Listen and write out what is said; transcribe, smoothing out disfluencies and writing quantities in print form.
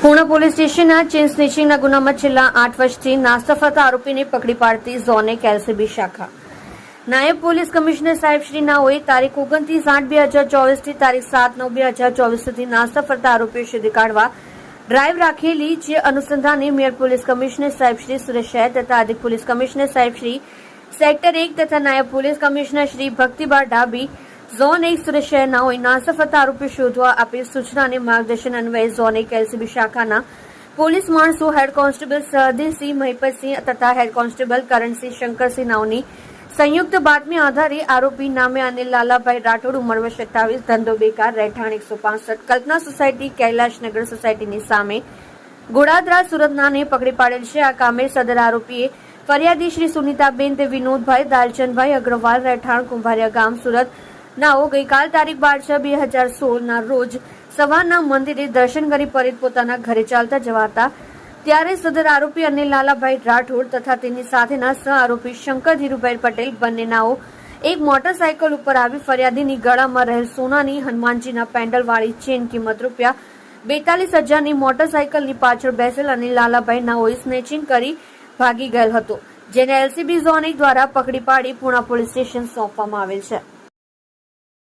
પૂર્ણ પોલીસ સ્ટેશનના ચેઇન સ્નેચિંગના ગુનામાં છેલ્લા 8 વર્ષથી નાસ્તા ફરતા આરોપીને પકડી પાડતી ઝોન 1 એલસીબી શાખા નાયબ પોલીસ કમિશનર સાહેબ શ્રી નાઓએ તારીખ 29/8/2024 થી તારીખ 7/9/2024 સુધી નાસ્તા ફરતા આરોપીઓ શોધી કાઢવા ડ્રાઈવ રાખેલી, જે અનુસંધાને મેયર પોલીસ કમિશનર સાહેબ શ્રી સુરત શહેર તથા અધિક પોલીસ કમિશનર સાહેબ શ્રી સેક્ટર 1 તથા નાયબ પોલીસ કમિશનર શ્રી ભક્તિબાર ડાબી ઝોન 1 સુરત શહેરના હોય નાસ્તા ફરતા આરોપીઓ શોધવા આપેલ સૂચના અને માર્ગદર્શન અન્વયે ઝોન 1 એલસીબી શાખાના પોલીસ માણસો હેડ કોન્સ્ટેબલ સહદેવસિંહ મહિપતસિંહ તથા હેડ કોન્સ્ટેબલ કરણસિંહ શંકરસિંહ નાઓની સંયુક્ત બાતમી આધારે આરોપી નામે અનિલ લાલાભાઈ રાઠોડ, ઉંમર વર્ષ 27, ધંધો બેકાર, રહેઠાણ 165, કલ્પના સોસાયટી, કૈલાશનગર સોસાયટીની સામે ગોડાદરા સુરત નાને પકડી પાડેલ છે. આ કામે સદર આરોપીએ ફરિયાદી શ્રી સુનિતાબેન તે વિનોદભાઈ દાલચંદભાઈ અગ્રવાલ, રહેઠાણ કુંભારિયા ગામ, સુરત નાઓ ગઈકાલ તારીખ 12/6/2016 ના રોજ સવારના મંદિરે દર્શન કરી પરત પોતાના ઘરે ચાલતા જવા હતા, ત્યારે સદર આરોપી અનિલ લાલાભાઈ રાઠોડ તથા તેની સાથેના સહ આરોપી શંકર ધીરુભાઈ પટેલ બંને નાઓ એક મોટરસાયકલ ઉપર આવી ફરિયાદીની ગળામાં રહેલ સોનાની હનુમાનજીના પેન્ડલ વાળી ચેન કિંમત ₹42,000ની મોટરસાયકલની પાછળ બેસેલ અનિલ લાલાભાઈ નાઓએ સ્નેચિંગ કરી ભાગી ગયેલ હતો, જેને એલસીબી ઝોન 1 દ્વારા પકડી પાડી પૂર્ણ પોલીસ સ્ટેશન સોંપવામાં આવેલ છે.